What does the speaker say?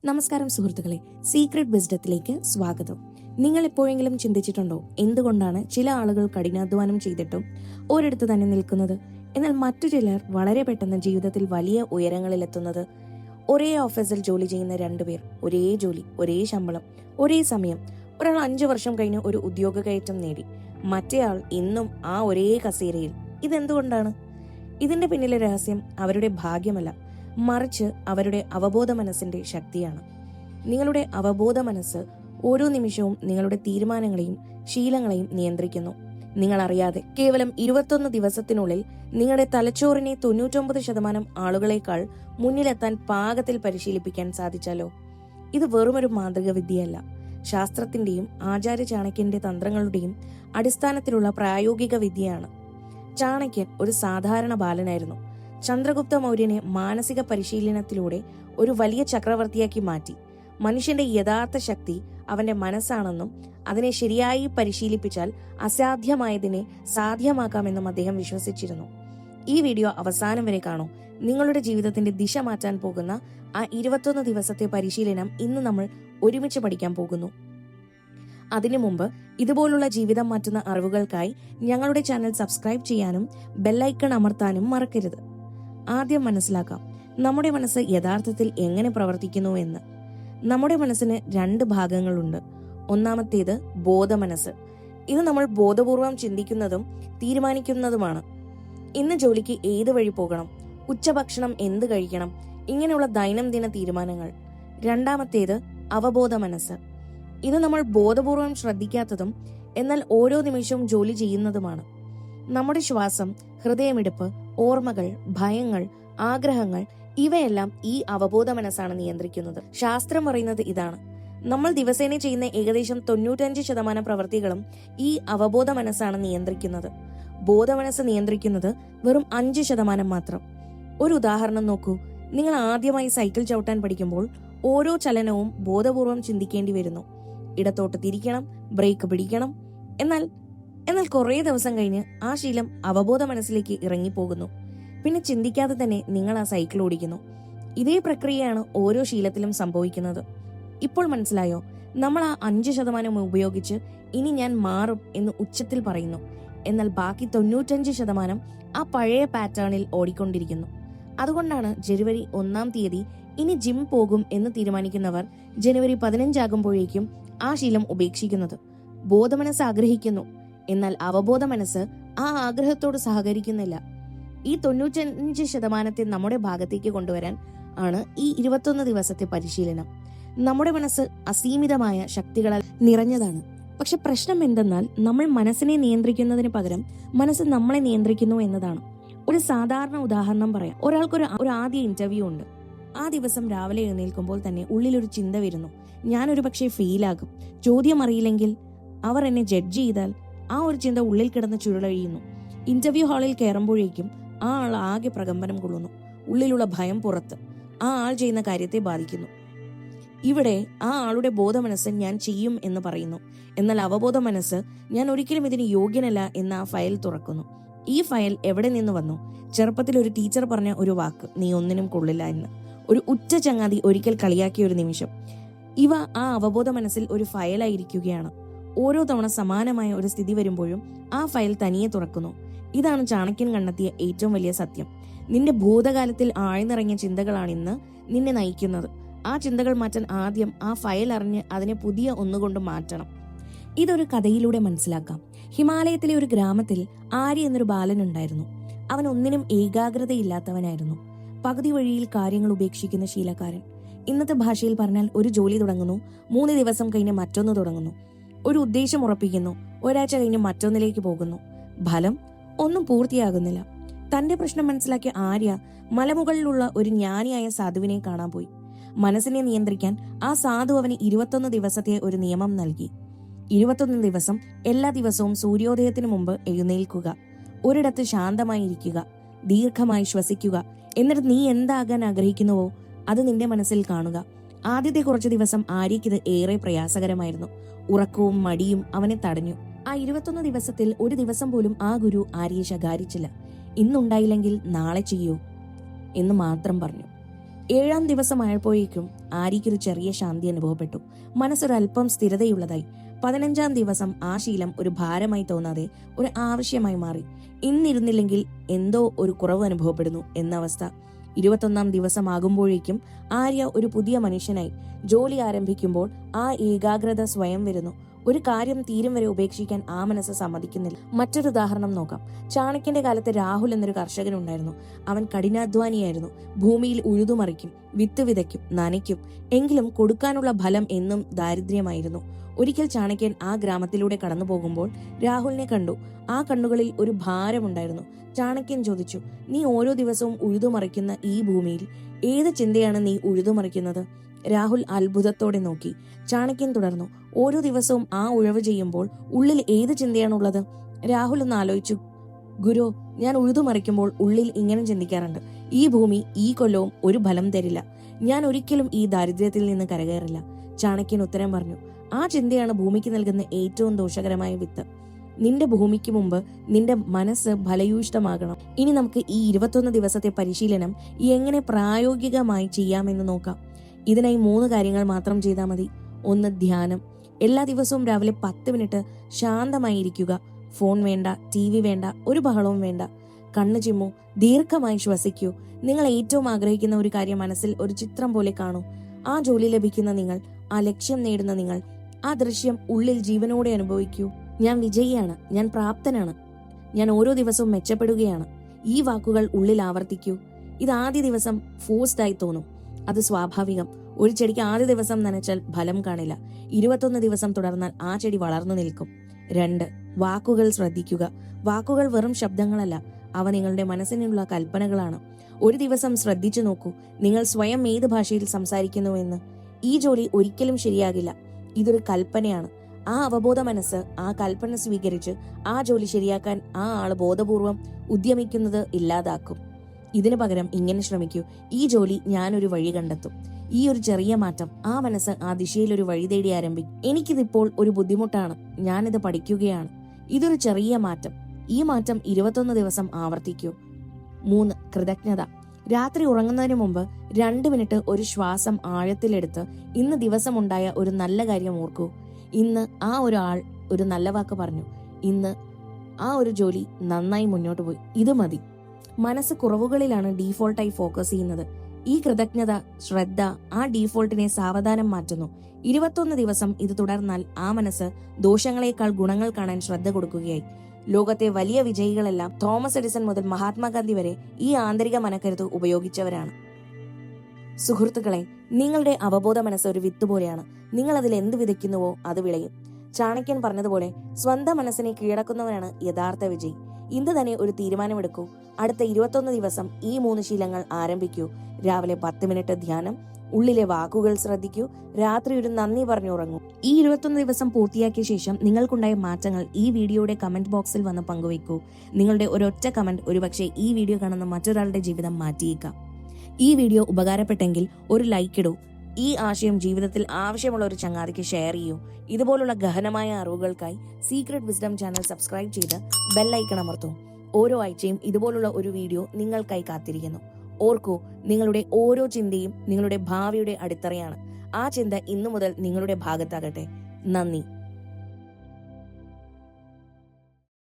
നമസ്കാരം സുഹൃത്തുക്കളെ, സീക്രട്ട് വിസ്ഡത്തിലേക്ക് സ്വാഗതം. നിങ്ങൾ എപ്പോഴെങ്കിലും ചിന്തിച്ചിട്ടുണ്ടോ എന്തുകൊണ്ടാണ് ചില ആളുകൾ കഠിനാധ്വാനം ചെയ്തിട്ടും ഒരിടത്ത് തന്നെ നിൽക്കുന്നത്, എന്നാൽ മറ്റു ചിലർ വളരെ പെട്ടെന്ന് ജീവിതത്തിൽ വലിയ ഉയരങ്ങളിലെത്തുന്നത്? ഒരേ ഓഫീസിൽ ജോലി ചെയ്യുന്ന രണ്ടുപേർ, ഒരേ ജോലി, ഒരേ ശമ്പളം, ഒരേ സമയം. ഒരാൾ 5 വർഷം കഴിഞ്ഞ് ഒരു ഉദ്യോഗ കയറ്റം നേടി, മറ്റേയാൾ ഇന്നും ആ ഒരേ കസേരയിൽ. ഇതെന്തുകൊണ്ടാണ്? ഇതിന്റെ പിന്നിലെ രഹസ്യം അവരുടെ ഭാഗ്യമല്ല, മറിച്ച് അവരുടെ അവബോധ മനസ്സിന്റെ ശക്തിയാണ്. നിങ്ങളുടെ അവബോധ മനസ്സ് ഓരോ നിമിഷവും നിങ്ങളുടെ തീരുമാനങ്ങളെയും ശീലങ്ങളെയും നിയന്ത്രിക്കുന്നു. നിങ്ങൾ അറിയാതെ കേവലം 21 ദിവസത്തിനുള്ളിൽ നിങ്ങളുടെ തലച്ചോറിനെ 99% ആളുകളെക്കാൾ മുന്നിലെത്താൻ പാകത്തിൽ പരിശീലിപ്പിക്കാൻ സാധിച്ചാലോ? ഇത് വെറുമൊരു മാന്ത്രിക വിദ്യയല്ല, ശാസ്ത്രത്തിന്റെയും ആചാര്യ ചാണക്യന്റെ തന്ത്രങ്ങളുടെയും അടിസ്ഥാനത്തിലുള്ള പ്രായോഗിക വിദ്യയാണ്. ചാണക്യൻ ഒരു സാധാരണ ബാലനായിരുന്നു. ചന്ദ്രഗുപ്ത മൗര്യനെ മാനസിക പരിശീലനത്തിലൂടെ ഒരു വലിയ ചക്രവർത്തിയാക്കി മാറ്റി. മനുഷ്യന്റെ യഥാർത്ഥ ശക്തി അവന്റെ മനസ്സാണെന്നും അതിനെ ശരിയായി പരിശീലിപ്പിച്ചാൽ അസാധ്യമായതിനെ സാധ്യമാക്കാമെന്നും അദ്ദേഹം വിശ്വസിച്ചിരുന്നു. ഈ വീഡിയോ അവസാനം വരെ കാണൂ. നിങ്ങളുടെ ജീവിതത്തിന്റെ ദിശ മാറ്റാൻ പോകുന്ന ആ 21 ദിവസത്തെ പരിശീലനം ഇന്ന് നമ്മൾ ഒരുമിച്ച് പഠിക്കാൻ പോകുന്നു. അതിനു മുമ്പ് ഇതുപോലുള്ള ജീവിതം മാറ്റുന്ന അറിവുകൾക്കായി ഞങ്ങളുടെ ചാനൽ സബ്സ്ക്രൈബ് ചെയ്യാനും ബെല്ലൈക്കൺ അമർത്താനും മറക്കരുത്. ആദ്യം മനസ്സിലാക്കാം നമ്മുടെ മനസ്സ് യഥാർത്ഥത്തിൽ എങ്ങനെ പ്രവർത്തിക്കുന്നു എന്ന്. നമ്മുടെ മനസ്സിന് 2 ഭാഗങ്ങളുണ്ട്. ഒന്നാമത്തേത് ബോധമനസ്സ്. ഇത് നമ്മൾ ബോധപൂർവം ചിന്തിക്കുന്നതും തീരുമാനിക്കുന്നതുമാണ്. ഇന്ന് ജോലിക്ക് ഏത് വഴി പോകണം, ഉച്ചഭക്ഷണം എന്ത് കഴിക്കണം, ഇങ്ങനെയുള്ള ദൈനംദിന തീരുമാനങ്ങൾ. രണ്ടാമത്തേത് അവബോധ മനസ്സ്. ഇത് നമ്മൾ ബോധപൂർവം ശ്രദ്ധിക്കാത്തതും എന്നാൽ ഓരോ നിമിഷവും ജോലി ചെയ്യുന്നതുമാണ്. നമ്മുടെ ശ്വാസം, ഹൃദയമിടിപ്പ്, ഓർമ്മകൾ, ഭയങ്ങൾ, ആഗ്രഹങ്ങൾ ഇവയെല്ലാം ഈ അവബോധ മനസ്സാണ് നിയന്ത്രിക്കുന്നത്. ശാസ്ത്രം പറയുന്നത് ഇതാണ്: നമ്മൾ ദിവസേന ചെയ്യുന്ന ഏകദേശം 95% പ്രവൃത്തികളും ഈ അവബോധ മനസ്സാണ് നിയന്ത്രിക്കുന്നത്. ബോധമനസ്സ് നിയന്ത്രിക്കുന്നത് വെറും 5% മാത്രം. ഒരു ഉദാഹരണം നോക്കൂ. നിങ്ങൾ ആദ്യമായി സൈക്കിൾ ചവിട്ടാൻ പഠിക്കുമ്പോൾ ഓരോ ചലനവും ബോധപൂർവം ചിന്തിക്കേണ്ടി വരുന്നു. ഇടത്തോട്ട് തിരിക്കണം, ബ്രേക്ക് പിടിക്കണം. എന്നാൽ കുറേ ദിവസം കഴിഞ്ഞ് ആ ശീലം അവബോധ മനസ്സിലേക്ക് ഇറങ്ങിപ്പോകുന്നു. പിന്നെ ചിന്തിക്കാതെ തന്നെ നിങ്ങൾ ആ സൈക്കിൾ ഓടിക്കുന്നു. ഇതേ പ്രക്രിയയാണ് ഓരോ ശീലത്തിലും സംഭവിക്കുന്നത്. ഇപ്പോൾ മനസ്സിലായോ? നമ്മൾ ആ 5% ഉപയോഗിച്ച് ഇനി ഞാൻ മാറും എന്ന് ഉച്ചത്തിൽ പറയുന്നു. എന്നാൽ ബാക്കി 95% ആ പഴയ പാറ്റേണിൽ ഓടിക്കൊണ്ടിരിക്കുന്നു. അതുകൊണ്ടാണ് ജനുവരി 1-ാം തീയതി ഇനി ജിം പോകും എന്ന് തീരുമാനിക്കുന്നവർ ജനുവരി 15 ആകുമ്പോഴേക്കും ആ ശീലം ഉപേക്ഷിക്കുന്നത്. ബോധമനസ്സ് ആഗ്രഹിക്കുന്നു, എന്നാൽ അവബോധ മനസ്സ് ആ ആഗ്രഹത്തോട് സഹകരിക്കുന്നില്ല. ഈ 95% നമ്മുടെ ഭാഗത്തേക്ക് കൊണ്ടുവരാൻ ആണ് ഈ 21 ദിവസത്തെ പരിശീലനം. നമ്മുടെ മനസ്സ് അസീമിതമായ ശക്തികളാൽ നിറഞ്ഞതാണ്. പക്ഷെ പ്രശ്നം എന്തെന്നാൽ നമ്മൾ മനസ്സിനെ നിയന്ത്രിക്കുന്നതിന് പകരം മനസ്സ് നമ്മളെ നിയന്ത്രിക്കുന്നു എന്നതാണ്. ഒരു സാധാരണ ഉദാഹരണം പറയാം. ഒരാൾക്കൊരു ആദ്യ ഇന്റർവ്യൂ ഉണ്ട്. ആ ദിവസം രാവിലെ എഴുന്നേൽക്കുമ്പോൾ തന്നെ ഉള്ളിലൊരു ചിന്ത വരുന്നു: ഞാനൊരു പക്ഷേ ഫെയിലാകും, ചോദ്യം അറിയില്ലെങ്കിൽ, അവർ എന്നെ ജഡ്ജ് ചെയ്താൽ. ആ ഒരു ചിന്ത ഉള്ളിൽ കിടന്ന് ചുരുളഴിയുന്നു. ഇന്റർവ്യൂ ഹാളിൽ കയറുമ്പോഴേക്കും ആ ആൾ ആകെ പ്രകമ്പനം കൊള്ളുന്നു. ഉള്ളിലുള്ള ഭയം പുറത്ത് ആ ആൾ ചെയ്യുന്ന കാര്യത്തെ ബാധിക്കുന്നു. ഇവിടെ ആ ആളുടെ ബോധമനസ്സ് ഞാൻ ചെയ്യും എന്ന് പറയുന്നു. എന്നാൽ അവബോധ മനസ്സ് ഞാൻ ഒരിക്കലും ഇതിന് യോഗ്യനല്ല എന്ന ആ ഫയൽ തുറക്കുന്നു. ഈ ഫയൽ എവിടെ നിന്ന് വന്നു? ചെറുപ്പത്തിൽ ഒരു ടീച്ചർ പറഞ്ഞ ഒരു വാക്ക്, നീ ഒന്നിനും കൊള്ളില്ല എന്ന്. ഒരു ഉറ്റ ചങ്ങാതി ഒരിക്കൽ കളിയാക്കിയ ഒരു നിമിഷം. ഇവ ആ അവബോധ മനസ്സിൽ ഒരു ഫയലായിരിക്കുകയാണ്. ഓരോ തവണ സമാനമായ ഒരു സ്ഥിതി വരുമ്പോഴും ആ ഫയൽ തനിയെ തുറക്കുന്നു. ഇതാണ് ചാണക്യൻ കണ്ടെത്തിയ ഏറ്റവും വലിയ സത്യം. നിന്റെ ഭൂതകാലത്തിൽ ആഴ്ന്നിറങ്ങിയ ചിന്തകളാണ് ഇന്ന് നിന്നെ നയിക്കുന്നത്. ആ ചിന്തകൾ മാറ്റാൻ ആദ്യം ആ ഫയൽ അറിഞ്ഞ് അതിനെ പുതിയ ഒന്നുകൊണ്ട് മാറ്റണം. ഇതൊരു കഥയിലൂടെ മനസ്സിലാക്കാം. ഹിമാലയത്തിലെ ഒരു ഗ്രാമത്തിൽ ആര്യ എന്നൊരു ബാലനുണ്ടായിരുന്നു. അവൻ ഒന്നിനും ഏകാഗ്രതയില്ലാത്തവനായിരുന്നു. പകുതി വഴിയിൽ കാര്യങ്ങൾ ഉപേക്ഷിക്കുന്ന ശീലക്കാരൻ. ഇന്നത്തെ ഭാഷയിൽ പറഞ്ഞാൽ ഒരു ജോലി തുടങ്ങുന്നു, 3 ദിവസം കഴിഞ്ഞ് മറ്റൊന്ന് തുടങ്ങുന്നു. ഒരു ഉദ്ദേശം ഉറപ്പിക്കുന്നു, ഒരാഴ്ച കഴിഞ്ഞ് മറ്റൊന്നിലേക്ക് പോകുന്നു. ഫലം ഒന്നും പൂർത്തിയാകുന്നില്ല. തന്റെ പ്രശ്നം മനസ്സിലാക്കിയ ആര്യ മലമുകളിലുള്ള ഒരു ജ്ഞാനിയായ സാധുവിനെ കാണാൻ പോയി. മനസ്സിനെ നിയന്ത്രിക്കാൻ ആ സാധു അവന് 21 ദിവസത്തെ ഒരു നിയമം നൽകി. 21 ദിവസം എല്ലാ ദിവസവും സൂര്യോദയത്തിന് മുമ്പ് എഴുന്നേൽക്കുക, ഒരിടത്ത് ശാന്തമായി ഇരിക്കുക, ദീർഘമായി ശ്വസിക്കുക, എന്നിട്ട് നീ എന്താകാൻ ആഗ്രഹിക്കുന്നുവോ അത് നിന്റെ മനസ്സിൽ കാണുക. ആദ്യത്തെ കുറച്ചു ദിവസം ആര്യയ്ക്കിത് ഏറെ പ്രയാസകരമായിരുന്നു. ഉറക്കവും മടിയും അവനെ തടഞ്ഞു. ആ 21 ദിവസത്തിൽ ഒരു ദിവസം പോലും ആ ഗുരു ആര്യയെ ശകാരിച്ചില്ല. ഇന്നുണ്ടായില്ലെങ്കിൽ നാളെ ചെയ്യൂ എന്ന് മാത്രം പറഞ്ഞു. 7-ാം ദിവസമായപ്പോഴേക്കും ആര്യയ്ക്കൊരു ചെറിയ ശാന്തി അനുഭവപ്പെട്ടു. മനസ്സൊരല്പം സ്ഥിരതയുള്ളതായി. 15-ാം ദിവസം ആ ശീലം ഒരു ഭാരമായി തോന്നാതെ ഒരു ആവശ്യമായി മാറി. ഇന്നിരുന്നില്ലെങ്കിൽ എന്തോ ഒരു കുറവ് അനുഭവപ്പെടുന്നു എന്ന അവസ്ഥ. 21-ാം ദിവസമാകുമ്പോഴേക്കും ആര്യ ഒരു പുതിയ മനുഷ്യനായി. ജോലി ആരംഭിക്കുമ്പോൾ ആ ഏകാഗ്രത സ്വയം വരുന്നു. ഒരു കാര്യം തീരും വരെ ഉപേക്ഷിക്കാൻ ആ മനസ്സ് സമ്മതിക്കുന്നില്ല. മറ്റൊരു ഉദാഹരണം നോക്കാം. ചാണക്യന്റെ കാലത്ത് രാഹുൽ എന്നൊരു കർഷകനുണ്ടായിരുന്നു. അവൻ കഠിനാധ്വാനിയായിരുന്നു. ഭൂമിയിൽ ഉഴുതുമറിക്കും, വിത്ത് വിതയ്ക്കും, നനയ്ക്കും. എങ്കിലും കൊടുക്കാനുള്ള ഫലം എന്നും ദാരിദ്ര്യമായിരുന്നു. ഒരിക്കൽ ചാണക്യൻ ആ ഗ്രാമത്തിലൂടെ കടന്നു പോകുമ്പോൾ രാഹുലിനെ കണ്ടു. ആ കണ്ണുകളിൽ ഒരു ഭാരമുണ്ടായിരുന്നു. ചാണക്യൻ ചോദിച്ചു, നീ ഓരോ ദിവസവും ഉഴുതുമറിക്കുന്ന ഈ ഭൂമിയിൽ ഏത് ചിന്തയാണ് നീ ഉഴുതുമറിക്കുന്നത്? രാഹുൽ അത്ഭുതത്തോടെ നോക്കി. ചാണക്യൻ തുടർന്നു, ഓരോ ദിവസവും ആ ഉഴവ് ചെയ്യുമ്പോൾ ഉള്ളിൽ ഏത് ചിന്തയാണുള്ളത്? രാഹുൽ ഒന്ന് ആലോചിച്ചു. ഗുരു, ഞാൻ ഉഴുതുമറിക്കുമ്പോൾ ഉള്ളിൽ ഇങ്ങനെ ചിന്തിക്കാറുണ്ട്, ഈ ഭൂമി ഈ കൊല്ലവും ഒരു ഫലം തരില്ല. ഞാൻ ഒരിക്കലും ഈ ദാരിദ്ര്യത്തിൽ നിന്ന് കരകയറില്ല. ചാണക്യൻ ഉത്തരം പറഞ്ഞു, ആ ചിന്തയാണ് ഭൂമിക്ക് നൽകുന്ന ഏറ്റവും ദോഷകരമായ വിത്ത്. നിന്റെ ഭൂമിക്ക് മുമ്പ് നിന്റെ മനസ്സ് ഫലയൂഷ്ടമാകണം. ഇനി നമുക്ക് ഈ 21 ദിവസത്തെ പരിശീലനം എങ്ങനെ പ്രായോഗികമായി ചെയ്യാമെന്ന് നോക്കാം. ഇതിനായി 3 കാര്യങ്ങൾ മാത്രം ചെയ്താൽ മതി. 1. ധ്യാനം. എല്ലാ ദിവസവും രാവിലെ 10 മിനിറ്റ് ശാന്തമായി ഇരിക്കുക. ഫോൺ വേണ്ട, TV വേണ്ട, ഒരു ബഹളവും വേണ്ട. കണ്ണു ചിമ്മൂ, ദീർഘമായി ശ്വസിക്കൂ. നിങ്ങൾ ഏറ്റവും ആഗ്രഹിക്കുന്ന ഒരു കാര്യം മനസ്സിൽ ഒരു ചിത്രം പോലെ കാണൂ. ആ ജോലി ലഭിക്കുന്ന നിങ്ങൾ, ആ ലക്ഷ്യം നേടുന്ന നിങ്ങൾ, ആ ദൃശ്യം ഉള്ളിൽ ജീവനോടെ അനുഭവിക്കൂ. ഞാൻ വിജയിയാണ്, ഞാൻ പ്രാപ്തനാണ്, ഞാൻ ഓരോ ദിവസവും മെച്ചപ്പെടുകയാണ്. ഈ വാക്കുകൾ ഉള്ളിൽ ആവർത്തിക്കൂ. ഇത് ആദ്യ ദിവസം ഫോഴ്സ്ഡായി തോന്നും. അത് സ്വാഭാവികം. ഒരു ചെടിക്ക് ആദ്യ ദിവസം നനച്ചാൽ ഫലം കാണില്ല. 21 ദിവസം തുടർന്നാൽ ആ ചെടി വളർന്നു നിൽക്കും. 2. വാക്കുകൾ ശ്രദ്ധിക്കുക. വാക്കുകൾ വെറും ശബ്ദങ്ങളല്ല, അവ നിങ്ങളുടെ മനസ്സിനുള്ള കൽപ്പനകളാണ്. ഒരു ദിവസം ശ്രദ്ധിച്ചു നോക്കൂ, നിങ്ങൾ സ്വയം ഏത് ഭാഷയിൽ സംസാരിക്കുന്നുവെന്ന്. ഈ ജോലി ഒരിക്കലും ശരിയാകില്ല. ഇതൊരു കൽപ്പനയാണ്. ആ അവബോധ മനസ്സ് ആ കൽപ്പന സ്വീകരിച്ച് ആ ജോലി ശരിയാക്കാൻ ആ ആള് ബോധപൂർവം ഉദ്യമിക്കുന്നത് ഇല്ലാതാക്കും. ഇതിനു പകരം ഇങ്ങനെ ശ്രമിക്കൂ, ഈ ജോലി ഞാനൊരു വഴി കണ്ടെത്തും. ഈ ഒരു ചെറിയ മാറ്റം ആ മനസ്സ് ആ ദിശയിൽ ഒരു വഴി തേടി ആരംഭിക്കും. എനിക്കിതിപ്പോൾ ഒരു ബുദ്ധിമുട്ടാണ്, ഞാനിത് പഠിക്കുകയാണ്. ഇതൊരു ചെറിയ മാറ്റം. ഈ മാറ്റം 21 ദിവസം ആവർത്തിക്കൂ. 3. കൃതജ്ഞത. രാത്രി ഉറങ്ങുന്നതിന് മുമ്പ് 2 മിനിറ്റ് ഒരു ശ്വാസം ആഴത്തിലെടുത്ത് ഇന്ന് ദിവസമുണ്ടായ ഒരു നല്ല കാര്യം ഓർക്കൂ. ഇന്ന് ആ ഒരാൾ ഒരു നല്ല വാക്ക് പറഞ്ഞു. ഇന്ന് ആ ഒരു ജോലി നന്നായി മുന്നോട്ട് പോയി. ഇത് മതി. മനസ്സ് കുറവുകളിലാണ് ഡീഫോൾട്ടായി ഫോക്കസ് ചെയ്യുന്നത്. ഈ കൃതജ്ഞത, ശ്രദ്ധ ആ ഡീഫോൾട്ടിനെ സാവധാനം മാറ്റുന്നു. 21 ദിവസം ഇത് തുടർന്നാൽ ആ മനസ്സ് ദോഷങ്ങളെക്കാൾ ഗുണങ്ങൾ കാണാൻ ശ്രദ്ധ കൊടുക്കുകയായി. ലോകത്തെ വലിയ വിജയികളെല്ലാം തോമസ് എഡിസൺ മുതൽ മഹാത്മാഗാന്ധി വരെ ഈ ആന്തരിക മനക്കരുത്ത് ഉപയോഗിച്ചവരാണ്. സുഹൃത്തുക്കളെ, നിങ്ങളുടെ അവബോധ മനസ്സ് ഒരു വിത്ത് പോലെയാണ്. നിങ്ങൾ അതിൽ എന്ത് വിതയ്ക്കുന്നുവോ അത് വിളയും. ചാണക്യൻ പറഞ്ഞതുപോലെ സ്വന്തം മനസ്സിനെ കീഴടക്കുന്നവനാണ് യഥാർത്ഥ വിജയി. ഇന്ന് തന്നെ ഒരു തീരുമാനമെടുക്കൂ. അടുത്ത 21 ദിവസം ഈ 3 ശീലങ്ങൾ ആരംഭിക്കൂ. രാവിലെ 10 മിനിറ്റ് ധ്യാനം, ഉള്ളിലെ വാക്കുകൾ ശ്രദ്ധിക്കൂ, രാത്രി ഒരു നന്ദി പറഞ്ഞുറങ്ങൂ. ഈ 21 ദിവസം പൂർത്തിയാക്കിയ ശേഷം നിങ്ങൾക്കുണ്ടായ മാറ്റങ്ങൾ ഈ വീഡിയോയുടെ കമന്റ് ബോക്സിൽ വന്ന് പങ്കുവയ്ക്കൂ. നിങ്ങളുടെ ഒരൊറ്റ കമന്റ് ഒരുപക്ഷെ ഈ വീഡിയോ കാണുന്ന മറ്റൊരാളുടെ ജീവിതം മാറ്റിയേക്കാം. ഈ വീഡിയോ ഉപകാരപ്പെട്ടെങ്കിൽ ഒരു ലൈക്ക് ഇടൂ. ഈ ആശയം ജീവിതത്തിൽ ആവശ്യമുള്ള ഒരു ചങ്ങാതിക്ക് ഷെയർ ചെയ്യൂ. ഇതുപോലുള്ള ഗഹനമായ അറിവുകൾക്കായി സീക്രട്ട് വിസ്ഡം ചാനൽ സബ്സ്ക്രൈബ് ചെയ്ത് ബെല്ലൈക്കൺ അമർത്തൂ. ഓരോ ആഴ്ചയും ഇതുപോലുള്ള ഒരു വീഡിയോ നിങ്ങൾക്കായി കാത്തിരിക്കുന്നു. ഓർക്കൂ, നിങ്ങളുടെ ഓരോ ചിന്തയും നിങ്ങളുടെ ഭാവിയുടെ അടിത്തറയാണ്. ആ ചിന്ത ഇന്നു മുതൽ നിങ്ങളുടെ ഭാഗത്താകട്ടെ. നന്ദി.